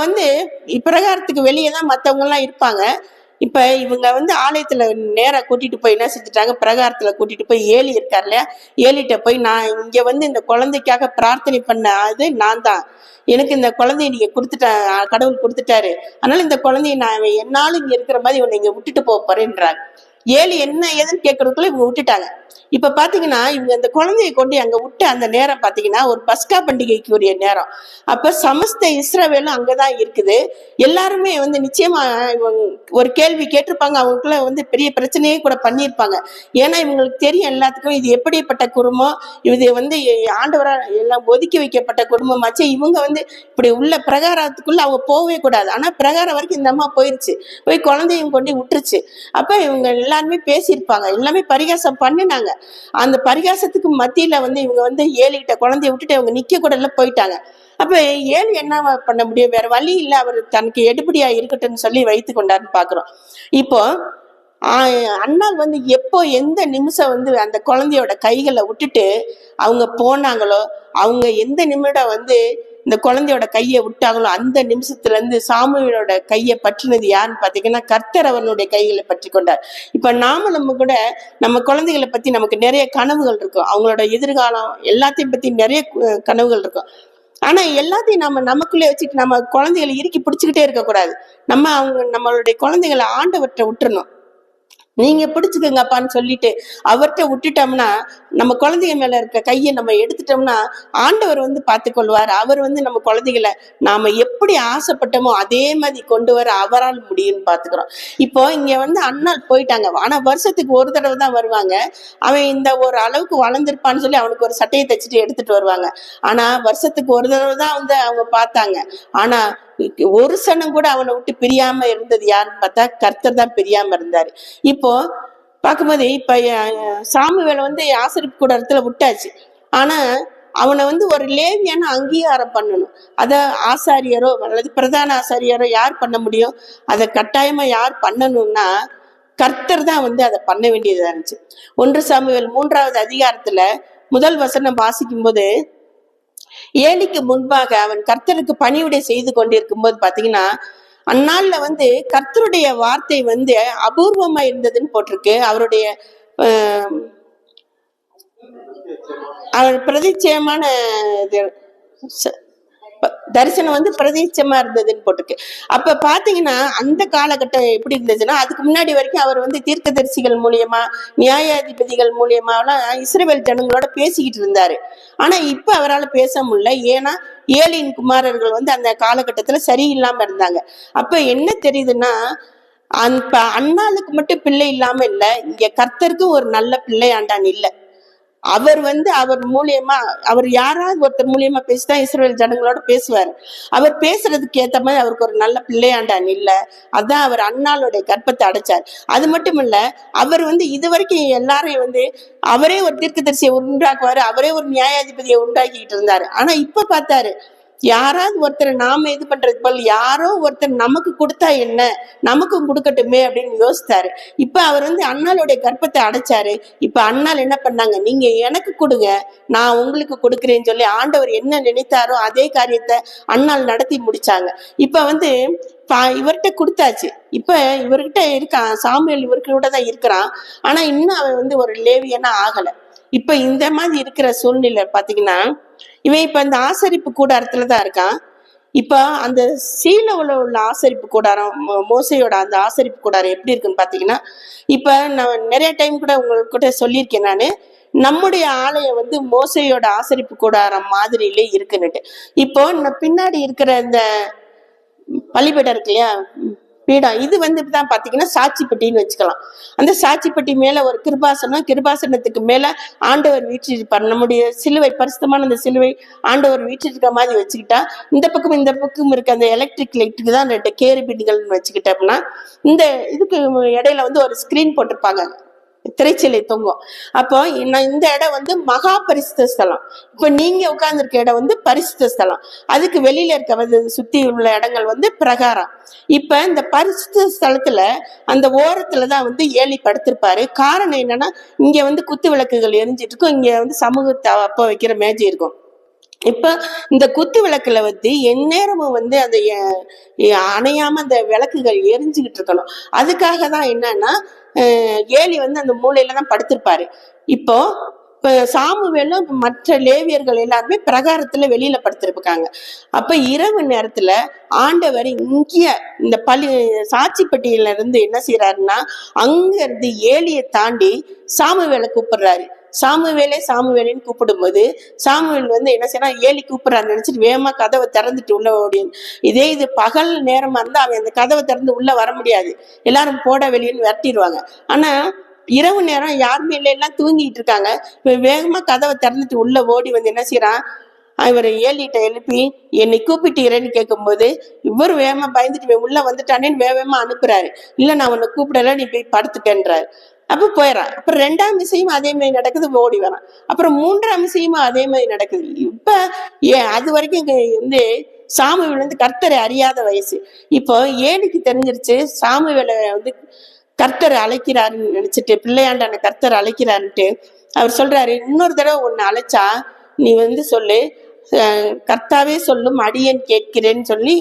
பிரகாரத்துக்கு வெளியே தான் மத்தவங்க எல்லாம் இருப்பாங்க. இப்ப இவங்க ஆலயத்துல நேரா கூட்டிட்டு போய் என்ன செஞ்சுட்டாங்க, பிரகாரத்துல கூட்டிட்டு போய் ஏலி இருக்கார் இல்லையா, ஏலிட்ட போய் நான் இங்க இந்த குழந்தைக்காக பிரார்த்தனை பண்ண அது நான் தான், எனக்கு இந்த குழந்தைய நீங்க கடவுள் கொடுத்துட்டாரு, அதனால இந்த குழந்தைய நான் என்னாலும் இங்க இருக்கிற மாதிரி இவனை இங்க விட்டுட்டு போறேன்றாங்க. ஏலி என்ன ஏதுன்னு கேட்கறதுக்குள்ள இவங்க விட்டுட்டாங்க. இப்ப பாத்தீங்கன்னா இவங்க அந்த குழந்தைய கொண்டு அங்க விட்டு அந்த நேரம் பாத்தீங்கன்னா ஒரு பஸ்கா பண்டிகைக்கு உரிய நேரம். அப்ப சமஸ்த இஸ்ரவேலும் அங்கதான் இருக்குது. எல்லாருமே நிச்சயமா ஒரு கேள்வி கேட்டிருப்பாங்க. அவங்களுக்குள்ள பெரிய பிரச்சனையே கூட பண்ணியிருப்பாங்க. ஏன்னா இவங்களுக்கு தெரியும் எல்லாத்துக்கும் இது எப்படிப்பட்ட குடும்பம், இது ஆண்டவரா எல்லாம் ஒதுக்கி வைக்கப்பட்ட குடும்பமாச்சு. இவங்க இப்படி உள்ள பிரகாரத்துக்குள்ள அவங்க போகவே கூடாது. ஆனா பிரகாரம் வரைக்கும் இந்த அம்மா போயிருச்சு, போய் குழந்தையும் கொண்டு விட்டுருச்சு. அப்ப இவங்க எல்லாருமே பேசியிருப்பாங்க, எல்லாமே பரிகாசம் பண்ணினாங்க. அந்த பரிகாசத்துக்கு மத்தியில இவங்க ஏலிகிட்ட குழந்தைய விட்டுட்டு அவங்க நிக்க கூட போயிட்டாங்க. அப்ப ஏலி என்ன பண்ண முடியும், வேற வழி இல்ல, அவர் தனக்கு எடுபடியா இருக்கட்டும்னு சொல்லி வைத்து கொண்டாருன்னு பாக்குறோம். இப்போ அண்ணால் எப்போ எந்த நிமிஷம் அந்த குழந்தையோட கைகளை விட்டுட்டு அவங்க போனாங்களோ, அவங்க எந்த நிமிடம் இந்த குழந்தையோட கையை விட்டாங்களோ அந்த நிமிஷத்துல இருந்து சாமுவேலோட கையை பற்றினது யாருன்னு பாத்தீங்கன்னா கர்த்தர் அவனுடைய கைகளை பற்றி கொண்டார். இப்ப நம்ம கூட நம்ம குழந்தைகளை பத்தி நமக்கு நிறைய கனவுகள் இருக்கும், அவங்களோட எதிர்காலம் எல்லாத்தையும் பத்தி நிறைய கனவுகள் இருக்கும். ஆனா எல்லாத்தையும் நமக்குள்ளே வச்சுட்டு நம்ம குழந்தைகளை இறுக்கி பிடிச்சுக்கிட்டே இருக்கக்கூடாது. நம்மளுடைய குழந்தைகளை ஆண்டவர்கிட்ட விட்டுறணும். நீங்க பிடிச்சுக்கங்கப்பான்னு சொல்லிட்டு அவர்கிட்ட விட்டுட்டோம்னா, நம்ம குழந்தைங்க மேல இருக்க கையை நம்ம எடுத்துட்டோம்னா ஆண்டவர் பார்த்து கொள்வார். அவர் நம்ம குழந்தைகளை நாம எப்படி ஆசைப்பட்டோமோ அதே மாதிரி கொண்டு வர அவரால் முடியும்னு பாத்துக்கிறோம். இப்போ இங்க அண்ணால் போயிட்டாங்க. ஆனா வருஷத்துக்கு ஒரு தடவை தான் வருவாங்க. அவன் இந்த ஒரு அளவுக்கு வளர்ந்துருப்பான்னு சொல்லி அவனுக்கு ஒரு சட்டையை தைச்சிட்டு எடுத்துட்டு வருவாங்க. ஆனா வருஷத்துக்கு ஒரு தடவை தான் அவங்க பார்த்தாங்க. ஆனா ஒரு சனம் கூட அவனை விட்டு பிரியாம இருந்தது யாருன்னு பார்த்தா கர்த்தர் தான் பிரியாம இருந்தாரு. இப்போ பார்க்கும்போது இப்ப சாமுவேலை ஆசரிப்பு கூடத்துல விட்டாச்சு. ஆனா அவனை ஒரு லேவியான அங்கீகாரம் பண்ணணும். அத ஆசாரியரோ அல்லது பிரதான ஆசாரியரோ யார் பண்ண முடியும்? அதை கட்டாயமா யார் பண்ணணும்னா கர்த்தர் தான் அதை பண்ண வேண்டியதா இருந்துச்சு. 1 சாமுவேல் 3வது அதிகாரத்துல முதல் வசனம் வாசிக்கும் போது, ஏலிக்கு முன்பாக அவன் கர்த்தருக்கு பணிவிடை செய்து கொண்டிருக்கும் போது பாத்தீங்கன்னா அந்நாள்ல கர்த்தருடைய வார்த்தை அபூர்வமா இருந்ததுன்னு போட்டிருக்கு. அவருடைய அவர் பிரதிச்சயமான தரிசனம் பிரதிச்சயமா இருந்ததுன்னு போட்டிருக்கு. அப்ப பாத்தீங்கன்னா அந்த காலகட்டம் எப்படி இருந்துச்சுன்னா, அதுக்கு முன்னாடி வரைக்கும் அவர் தீர்க்கதரிசிகள் மூலியமா நியாயாதிபதிகள் மூலியமா எல்லாம் இஸ்ரவேல் ஜனங்களோட பேசிக்கிட்டு இருந்தாரு. ஆனா இப்ப அவரால் பேச முடியல. ஏன்னா ஏலியின் குமாரர்கள் அந்த காலகட்டத்துல சரியில்லாம இருந்தாங்க. அப்ப என்ன தெரியுதுன்னா, அந்த அண்ணாளுக்கு மட்டும் பிள்ளை இல்லாம இல்ல, இங்க கர்த்தருக்கும் ஒரு நல்ல பிள்ளை ஆண்டான் இல்ல. அவர் அவர் மூலியமா, அவர் யாராவது ஒருத்தர் மூலியமா பேசிதான் இஸ்ரவேல் ஜனங்களோட பேசுவாரு. அவர் பேசுறதுக்கு ஏத்த மாதிரி அவருக்கு ஒரு நல்ல பிள்ளையாண்டான் இல்ல. அதான் அவர் அண்ணாளுடைய கர்ப்பத்தை அடைச்சார். அது மட்டும் இல்ல, அவர் இது வரைக்கும் எல்லாரையும் அவரே ஒரு தீர்க்கதரிசியை உண்டாக்குவாரு, அவரே ஒரு நியாயாதிபதியை உண்டாக்கிட்டு இருந்தாரு. ஆனா இப்ப பார்த்தாரு யாராவது ஒருத்தர் நாம இது பண்றது போல் யாரோ ஒருத்தர் நமக்கு கொடுத்தா என்ன, நமக்கும் கொடுக்கட்டுமே அப்படின்னு யோசித்தாரு. இப்ப அவர் வந்து அண்ணாளுடைய கர்ப்பத்தை அடைச்சாரு. இப்ப அண்ணாள் என்ன பண்ணாங்க, நீங்க எனக்கு கொடுங்க, நான் உங்களுக்கு கொடுக்குறேன்னு சொல்லி ஆண்டவர் என்ன நினைத்தாரோ அதே காரியத்தை அண்ணாள் நடத்தி முடிச்சாங்க. இப்ப வந்து இவர்கிட்ட கொடுத்தாச்சு. இப்ப இவர்கிட்ட இருக்கான் சாமுவேல், இவர்கிட்ட தான் இருக்கிறான். ஆனா இன்னும் அவன் வந்து ஒரு லேவியனா ஆகல. இப்ப இந்த மாதிரி இருக்கிற சூழ்நிலை பாத்தீங்கன்னா, இவன் இப்ப அந்த ஆசரிப்பு கூடாரத்துலதான் இருக்கான். இப்ப அந்த சீலோல உள்ள ஆசரிப்பு கூடாரம், மோசையோட அந்த ஆசரிப்பு கூடாரம் எப்படி இருக்குன்னு பாத்தீங்கன்னா, இப்ப நான் நிறைய டைம் கூட உங்ககிட்ட சொல்லியிருக்கேன் நானு, நம்முடைய ஆலயம் வந்து மோசையோட ஆசரிப்பு கூடாரம் மாதிரியிலே இருக்குன்னுட்டு. இப்போ பின்னாடி இருக்கிற இந்த பள்ளிப்பீடம் இருக்கு இல்லையா, பீடம், இது வந்து தான் பாத்தீங்கன்னா சாட்சி பெட்டின்னு வச்சுக்கலாம். அந்த சாட்சி பெட்டி மேல ஒரு கிருபாசனம், கிருபாசனத்துக்கு மேல ஆண்டவர் வீற்றிருப்பார். நம்முடைய சிலுவை, பரிசுத்தமான அந்த சிலுவை ஆண்டவர் வீற்றிருக்க மாதிரி வச்சுக்கிட்டா, இந்த பக்கம் இருக்க அந்த எலக்ட்ரிக் லைட்டுக்கு தான் 2 கேருபீன்கள்னு வச்சுக்கிட்டோம்னா, இந்த இதுக்கு இடையில வந்து ஒரு ஸ்கிரீன் போட்டிருப்பாங்க, திரைச்சிலை தொங்கும். அப்போ இந்த இடம் வந்து மகா பரிசுத்த ஸ்தலம். இப்ப நீங்க உட்கார்ந்து இருக்க இடம் வந்து பரிசுத்த ஸ்தலம். அதுக்கு வெளியில இருக்க சுத்தி உள்ள இடங்கள் வந்து பிரகாரம். இப்ப இந்த பரிசுத்த ஸ்தலத்துல அந்த ஓரத்துலதான் வந்து ஏலி படுத்திருப்பாரு. காரணம் என்னன்னா, இங்க வந்து குத்து விளக்குகள் எரிஞ்சிட்டு இருக்கும், இங்க வந்து சமூகத்தை அப்ப வைக்கிற மேஜை இருக்கும். இப்ப இந்த குத்து விளக்குல வந்து எந்நேரமும் வந்து அந்த அணையாம அந்த விளக்குகள் எரிஞ்சுக்கிட்டு இருக்கணும். அதுக்காக தான் என்னன்னா, ஏலி வந்து அந்த மூலையில தான் படுத்திருப்பாரு. இப்போ சாமுவேலும் மற்ற லேவியர்கள் எல்லாருமே பிரகாரத்துல வெளியில படுத்திருப்பாங்க. அப்ப இரவு நேரத்துல ஆண்டவர் இங்க இந்த சாட்சி பெட்டியில இருந்து என்ன செய்யறாருன்னா, அங்க இருந்து ஏலியை தாண்டி சாமுவேலை கூப்பிடுறாரு. சாமுவேலேன்னு கூப்பிடும் போது சாமுவேல் வந்து என்ன செய்யறான், ஏலி கூப்பிடுறாரு நினைச்சிட்டு வேகமா கதவை திறந்துட்டு உள்ள ஓடி. இது பகல் நேரமா இருந்தா அவன் அந்த கதவை திறந்து உள்ள வர முடியாது, எல்லாரும் போட வெளியேன்னு விரட்டிடுவாங்க. ஆனா இரவு நேரம் யாருமே இல்லை, எல்லாம் தூங்கிட்டு இருக்காங்க. இப்ப வேகமா கதவை திறந்துட்டு உள்ள ஓடி வந்து என்ன செய்யறான், இவர் ஏலிட்ட எழுப்பி என்னை கூப்பிட்டீரேன்னு கேட்கும் போது இவர் வேகமா பயந்துட்டு உள்ள வந்துட்டானேன்னு வேகமா அனுப்புறாரு. இல்ல நான் உன்னை கூப்பிடல, நீ போய் படுத்துட்டேன்றாரு. அப்ப போயிடறான். அப்புறம் 2ஆம் விஷயமும் அதே மாதிரி நடக்குது, ஓடி வரான். அப்புறம் 3ஆம் விஷயமும் அதே மாதிரி நடக்குது. இப்ப அது வரைக்கும் வந்து சாமுவேல் வந்து கர்த்தரை அறியாத வயசு. இப்போ ஏலிக்கு தெரிஞ்சிருச்சு சாமுவேலை வந்து கர்த்தர் அழைக்கிறாருன்னு நினைச்சிட்டு, பிள்ளையாண்டான கர்த்தர் அழைக்கிறாருன்ட்டு அவர் சொல்றாரு, இன்னொரு தடவை ஒன்னு அழைச்சா நீ வந்து சொல்லு, கர்த்தாவே சொல்லும் அடியேன் கேட்கிறேன்னு சொல்லி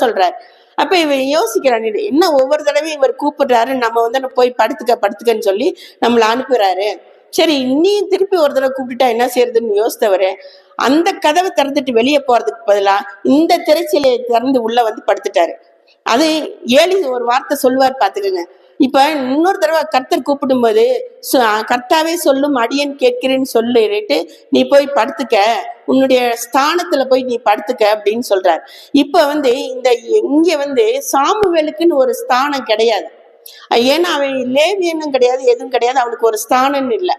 சொல்றாரு. அப்ப இவன் யோசிக்கிறான், என்ன ஒவ்வொரு தடவையும் இவர் கூப்பிடுறாரு, நம்ம வந்து போய் படுத்துக்கன்னு சொல்லி நம்மளை அனுப்புறாரு. சரி இன்னியும் திருப்பி ஒரு தடவை கூப்பிட்டுட்டா என்ன செய்யறதுன்னு யோசித்தவரு அந்த கதவை திறந்துட்டு வெளியே போறதுக்கு பதிலா இந்த திரைச்சிலையை திறந்து உள்ள வந்து படுத்துட்டாரு. அது ஏலி ஒரு வார்த்தை சொல்லுவார் பாத்துக்கோங்க. இப்ப இன்னொரு தடவை கர்த்தர் கூப்பிடும் போது கர்த்தாவே சொல்லும் அடியேன் கேட்கிறேன்னு சொல்லிட்டு நீ போய் படுத்துக்க, உன்னுடைய ஸ்தானத்துல போய் நீ படுத்துக்க அப்படின்னு சொல்றாரு. இப்ப வந்து இங்க வந்து சாமுவேலுக்குன்னு ஒரு ஸ்தானம் கிடையாது. ஏன்னா அவன் லேவியனும் கிடையாது, எதுவும் கிடையாது, அவனுக்கு ஒரு ஸ்தானம் இல்லை.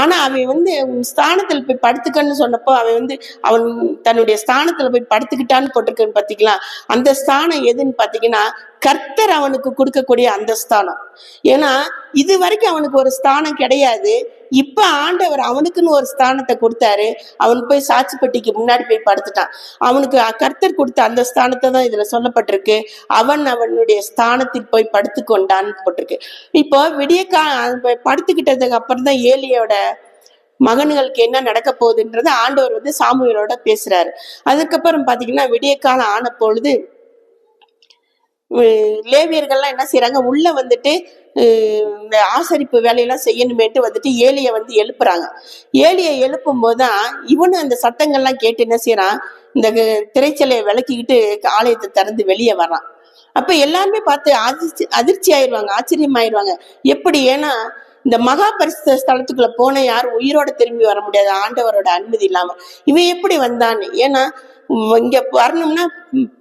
ஆனா அவன் வந்து ஸ்தானத்துல போய் படுத்துக்கன்னு சொன்னப்போ அவன் வந்து அவன் தன்னுடைய ஸ்தானத்துல போய் படுத்துக்கிட்டான்னு போட்டிருக்கன்னு பாத்தீங்களா. அந்த ஸ்தானம் எதுன்னு பாத்தீங்கன்னா கர்த்தர் அவனுக்கு கொடுக்கக்கூடிய அந்த ஸ்தானம். ஏன்னா இது வரைக்கும் அவனுக்கு ஒரு ஸ்தானம் கிடையாது. இப்ப ஆண்டவர் அவனுக்குன்னு ஒரு ஸ்தானத்தை கொடுத்தாரு. அவன் போய் சாட்சி பெட்டிக்கு முன்னாடி போய் படுத்துட்டான். அவனுக்கு கர்த்தர் கொடுத்த அந்த ஸ்தானத்தை தான் இதுல சொல்லப்பட்டிருக்கு, அவனுடைய ஸ்தானத்தில் போய் படுத்து கொண்டான்னு போட்டிருக்கு. இப்போ படுத்துக்கிட்டதுக்கு அப்புறம் தான் ஏலியோட மகன்களுக்கு என்ன நடக்க போகுதுன்றது ஆண்டவர் வந்து சாமுவேலோட பேசுறாரு. அதுக்கப்புறம் பாத்தீங்கன்னா விடிய காலம் ஆன பொழுது லேவியர்கள்லாம் என்ன செய்யறாங்க, உள்ள வந்துட்டு இந்த ஆசரிப்பு வேலையெல்லாம் செய்யணுமேட்டு வந்துட்டு ஏலியை வந்து எழுப்புறாங்க. ஏலியை எழுப்பும் போதுதான் இவனு அந்த சத்தங்கள்லாம் கேட்டு என்ன செய்யறான், இந்த திரைச்சலையை விளக்கிக்கிட்டு ஆலயத்தை திறந்து வெளியே வர்றான். அப்ப எல்லாருமே பார்த்து அதிர்ச்சி ஆயிடுவாங்க, ஆச்சரியம் ஆயிடுவாங்க. எப்படி, ஏன்னா இந்த மகா பரிசுத்த ஸ்தலத்துக்குள்ள போன யாரும் உயிரோட திரும்பி வர முடியாது ஆண்டவரோட அனுமதி இல்லாம. இவன் எப்படி வந்தான்னு, ஏன்னா இங்க வரணும்னா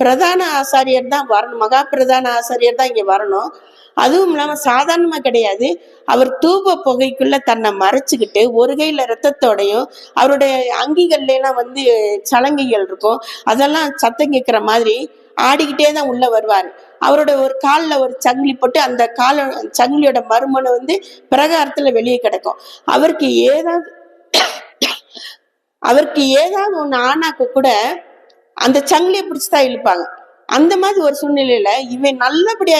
பிரதான ஆசாரியர் தான் வரணும், மகா பிரதான ஆசாரியர் தான் இங்க வரணும். அதுவும் இல்லாம சாதாரணமா கிடையாது, அவர் தூப புகைக்குள்ள தன்னை மறைச்சுக்கிட்டு ஒரு கையில ரத்தத்தோடையும் அவருடைய அங்கிகள்ல எல்லாம் வந்து சலங்கைகள் இருக்கும், அதெல்லாம் சத்தம் கேட்கிற மாதிரி ஆடிக்கிட்டே தான் உள்ள வருவாரு. அவரோட ஒரு காலில் ஒரு சங்கிலி போட்டு அந்த சங்கிலியோட மறுமனை வந்து பிரகாரத்துல வெளியே கிடக்கும். அவருக்கு ஏதாவது ஒண்ணு ஆனாக்க கூட அந்த சங்கிலியை பிடிச்சுதான் இழுப்பாங்க. அந்த மாதிரி ஒரு சூழ்நிலையில இவன் நல்லபடியா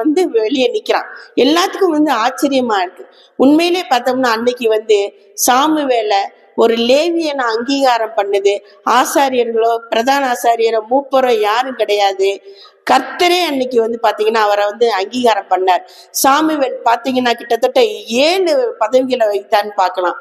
வந்து வெளியே நிக்கிறான். எல்லாத்துக்கும் வந்து ஆச்சரியமா இருக்கு. உண்மையிலே பார்த்தோம்னா அன்னைக்கு வந்து சாமுவேலை ஒரு லேவியனை அங்கீகாரம் பண்ணுது. ஆசாரியர்களோ பிரதான ஆசாரியரோ மூப்பரோ யாரும் கிடையாது. கர்த்தரே அன்னைக்கு வந்து பாத்தீங்கன்னா அவரை வந்து அங்கீகாரம் பண்ணார். சாமுவேல் பாத்தீங்கன்னா கிட்டத்தட்ட 7 பதவிகளை வைத்தான்னு பார்க்கலாம்.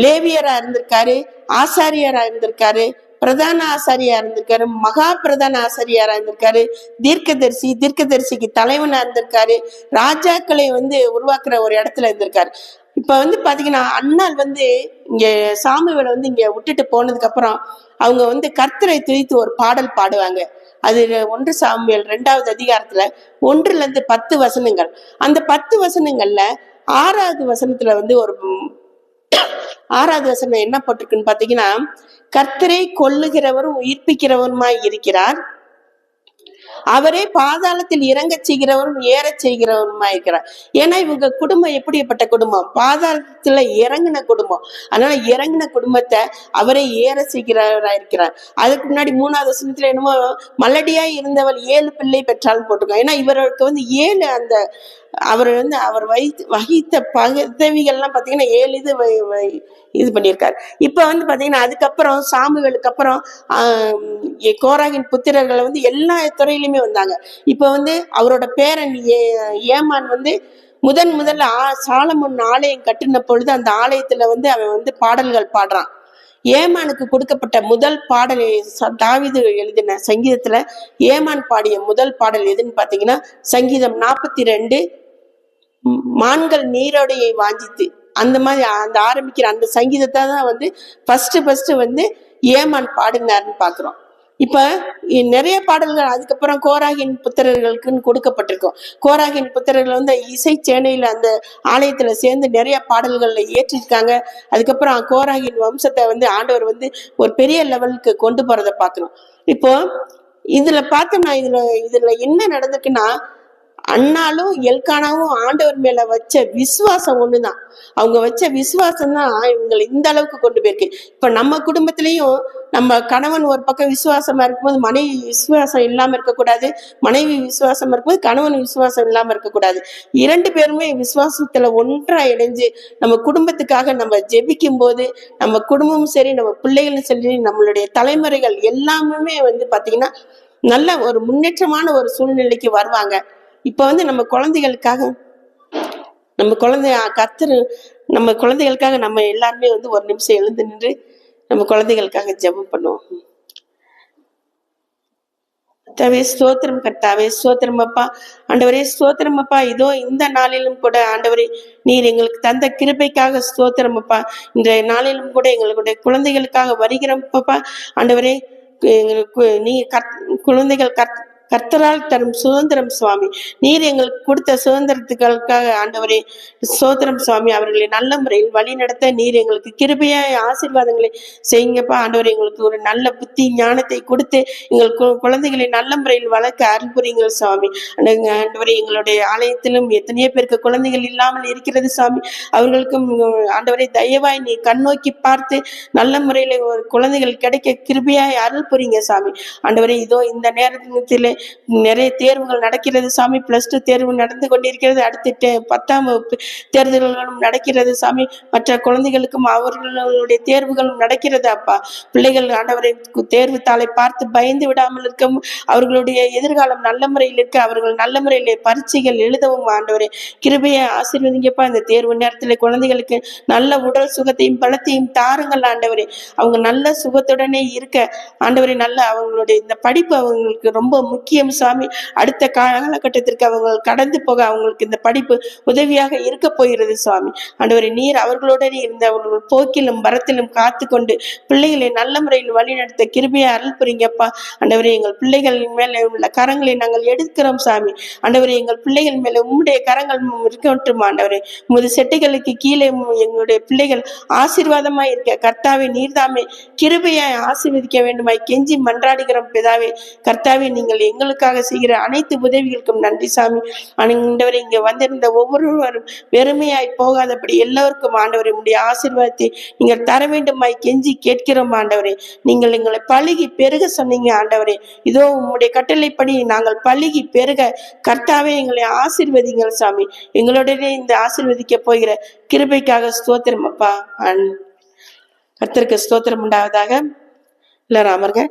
லேவியரா இருந்திருக்காரு, ஆசாரியரா இருந்திருக்காரு, பிரதான ஆசாரியா இருந்திருக்காரு, மகா பிரதான ஆசாரியாரா இருந்திருக்காரு, தீர்க்கதரிசிக்கு தலைவனா இருந்திருக்காரு, ராஜாக்களை வந்து உருவாக்குற ஒரு இடத்துல இருந்திருக்காரு. இப்ப வந்து பாத்தீங்கன்னா அண்ணால் வந்து இங்க சாமுவேலை வந்து இங்க விட்டுட்டு போனதுக்கு அப்புறம் அவங்க வந்து கர்த்தரை துதித்து ஒரு பாடல் பாடுவாங்க. அது 1 சாமுவேல் 2வது அதிகாரத்துல 1 10 வசனங்கள். அந்த 10 வசனங்கள்ல 6வது வசனத்துல வந்து ஒரு 6வது வசனம் என்ன போட்டிருக்குன்னு பாத்தீங்கன்னா, கர்த்தரை கொல்லுகிறவரும் உயிர்ப்பிக்கிறவருமாய் இருக்கிறார், அவரே பாதாளத்தில் இறங்க செய்கிறவரும் ஏற செய்கிறவருமா இருக்கிறார். ஏன்னா இவங்க குடும்பம் எப்படிப்பட்ட குடும்பம், பாதாளத்துல இறங்கின குடும்பம். அதனால இறங்கின குடும்பத்தை அவரே ஏற செய்கிறவரா இருக்கிறார். அதுக்கு முன்னாடி 3வது வசனத்துல என்னமோ மலடியாய் இருந்தவள் 7 பிள்ளை பெற்றாலும் போட்டிருக்கோம். ஏன்னா இவருக்கு வந்து 7 அந்த அவர் வந்து அவர் வகித்த பதவிகள்லாம் பாத்தீங்கன்னா 7 இது பண்ணியிருக்காரு. இப்ப வந்து பாத்தீங்கன்னா அதுக்கப்புறம் சாமுவேலுக்கு அப்புறம் கோராகின் புத்திரர்களை வந்து எல்லா துறையிலுமே வந்தாங்க. இப்ப வந்து அவரோட பேரன் ஏமான் வந்து முதல்ல சாலமோன் ஆலயம் கட்டின பொழுது அந்த ஆலயத்துல வந்து அவன் வந்து பாடல்கள் பாடுறான். ஏமானுக்கு கொடுக்கப்பட்ட முதல் பாடல் தாவீது எழுதின சங்கீதத்துல ஏமான் பாடிய முதல் பாடல் எதுன்னு பாத்தீங்கன்னா சங்கீதம் 42 மான்கள் நீரோடையை வாஞ்சித்து, அந்த மாதிரி அந்த ஆரம்பிக்கிற அந்த சங்கீதத்தை தான் வந்து ஃபர்ஸ்ட் வந்து ஏமான் பாடினார்னு பாக்குறோம். இப்ப நிறைய பாடல்கள் அதுக்கப்புறம் கோராகின் புத்திரர்களுக்குன்னு கொடுக்கப்பட்டிருக்கும். கோராகின் புத்திரர்கள் வந்து இசை சேனையில அந்த ஆலயத்துல சேர்ந்து நிறைய பாடல்கள்ல ஏற்றிருக்காங்க. அதுக்கப்புறம் கோராகின் வம்சத்தை வந்து ஆண்டவர் வந்து ஒரு பெரிய லெவலுக்கு கொண்டு போறதை பாக்குறோம். இப்போ இதுல பார்த்தோம்னா இதுல என்ன நடந்திருக்குன்னா, அண்ணாலும் எல்கானாவும் ஆண்டவர் மேல வச்ச விசுவாசம் ஒண்ணுதான். அவங்க வச்ச விசுவாசம் தான் இவங்களை இந்த அளவுக்கு கொண்டு போயிருக்கு. இப்ப நம்ம குடும்பத்திலயும் நம்ம கணவன் ஒரு பக்கம் விசுவாசமா இருக்கும்போது மனைவி விசுவாசம் இல்லாம இருக்கக்கூடாது, மனைவி விசுவாசம் இருக்கும்போது கணவன் விசுவாசம் இல்லாம இருக்கக்கூடாது. 2 பேருமே விசுவாசத்துல ஒன்றா இணைஞ்சு நம்ம குடும்பத்துக்காக நம்ம ஜெபிக்கும் போது நம்ம குடும்பமும் சரி, நம்ம பிள்ளைகளும் சரி, நம்மளுடைய தலைமுறைகள் எல்லாமே வந்து பாத்தீங்கன்னா நல்ல ஒரு முன்னேற்றமான ஒரு சூழ்நிலைக்கு வருவாங்க. இப்ப வந்து நம்ம குழந்தைகளுக்காக நம்ம குழந்தைகளுக்காக நம்ம எல்லாருமே வந்து ஒரு நிமிஷம் எழுந்து நின்று நம்ம குழந்தைகளுக்காக ஜெபம் பண்ணுவோம். கர்த்தாவே ஸ்தோத்திரம், கர்த்தாவே ஸ்தோத்திரம் அப்பா. ஆண்டவரே ஸ்தோத்திரம் அப்பா. இதோ இந்த நாளிலும் கூட ஆண்டவரே நீர் எங்களுக்கு தந்த கிருபைக்காக ஸ்தோத்திரம் அப்பா. இன்றைய நாளிலும் கூட எங்களுடைய குழந்தைகளுக்காக வருகிறோம் அப்பா. ஆண்டவரே நீ குழந்தைகள் கர்த்தரால் தரும் சுதந்திரம் சுவாமி. நீர் எங்களுக்கு கொடுத்த சுதந்திரத்துக்களுக்காக ஆண்டவரே சோதரம் சுவாமி. அவர்களை நல்ல முறையில் வழி நடத்த நீர் எங்களுக்கு கிருபையாய் ஆசீர்வாதங்களை செய்யுங்கப்பா. ஆண்டவரே எங்களுக்கு ஒரு நல்ல புத்தி ஞானத்தை கொடுத்து எங்கள் குழந்தைகளை நல்ல முறையில் வளர்க்க அருள் புரியுங்கள் சுவாமி. ஆண்டவரே எங்களுடைய ஆலயத்திலும் எத்தனையோ பேருக்கு குழந்தைகள் இல்லாமல் இருக்கிறது சுவாமி. அவர்களுக்கும் ஆண்டவரே தயவாய் நீ கண்ணோக்கி பார்த்து நல்ல முறையில ஒரு குழந்தைகள் கிடைக்க கிருபையாய் அருள் புரியுங்க சாமி. ஆண்டவரே இதோ இந்த நேரத்திலே நிறைய தேர்வுகள் நடக்கிறது சாமி. +2 தேர்வு நடந்து கொண்டிருக்கிறது. அடுத்து 10ஆம் வகுப்பு தேர்தல்களும் நடக்கிறது சாமி. மற்ற குழந்தைகளுக்கும் அவர்களுடைய தேர்வுகளும் நடக்கிறது அப்பா. பிள்ளைகள் ஆண்டவரை தேர்வு தாளை பார்த்து பயந்து விடாமல் இருக்கவும், அவர்களுடைய எதிர்காலம் நல்ல முறையில் இருக்க, அவர்கள் நல்ல முறையிலே பரீட்சைகள் எழுதவும் ஆண்டவரே கிருபையை ஆசீர்வதிங்கப்பா. இந்த தேர்வு நேரத்தில் குழந்தைகளுக்கு நல்ல உடல் சுகத்தையும் பலத்தையும் தாருங்கள் ஆண்டவரே. அவங்க நல்ல சுகத்துடனே இருக்க ஆண்டவரே, நல்ல அவங்களுடைய இந்த படிப்பு அவங்களுக்கு ரொம்ப முக்கியம் சாமி. அடுத்த காலகட்டத்திற்கு அவங்க கடந்து போக அவங்களுக்கு இந்த படிப்பு உதவியாக இருக்க போகிறது சுவாமி. ஆண்டவரே நீர் அவர்களுடனே இருந்த அவர்கள் போக்கிலும் வரத்திலும் காத்து கொண்டு பிள்ளைகளை நல்ல முறையில் வழி நடத்த கிருபையை அருள் புரிங்கப்பா. ஆண்டவரே எங்கள் பிள்ளைகளின் மேல உள்ள கரங்களை நாங்கள் எடுக்கிறோம் சாமி. ஆண்டவரே எங்கள் பிள்ளைகள் மேல உம்முடைய கரங்கள் இருக்கட்டும் ஆண்டவரே. உமது செட்டைகளுக்கு கீழே எங்களுடைய பிள்ளைகள் ஆசீர்வாதமாய் இருக்க கர்த்தாவே நீர்தாமே கிருபையை ஆசீர்வதிக்க வேண்டுமாய் கெஞ்சி மன்றாடுகிறோம் பிதாவே. கர்த்தாவே நீங்கள் எங்களுக்காக செய்கிற அனைத்து உதவிகளுக்கும் நன்றி சாமி. ஆண்டவரே, இங்க வந்திருந்த ஒவ்வொருவரும் வெறுமையாய் போகாதபடி எல்லோருக்கும் ஆண்டவரே உடைய ஆசீர்வாதத்தை நீங்கள் தர வேண்டுமாய் கெஞ்சி கேட்கிறோம் ஆண்டவரே. நீங்கள் எங்களை பழுகி பெருக சொன்னீங்க ஆண்டவரே. இதோ உம்முடைய கட்டளைப்படி நாங்கள் பழுகி பெருக கர்த்தாவே எங்களை ஆசீர்வதிங்கள் சாமி. எங்களுடனே இந்த ஆசீர்வதிக்க போகிற கிருபைக்காக ஸ்தோத்திரம் அப்பா. கர்த்தருக்கு ஸ்தோத்திரம் உண்டாவதாக. எல்லாரும் அமருங்க.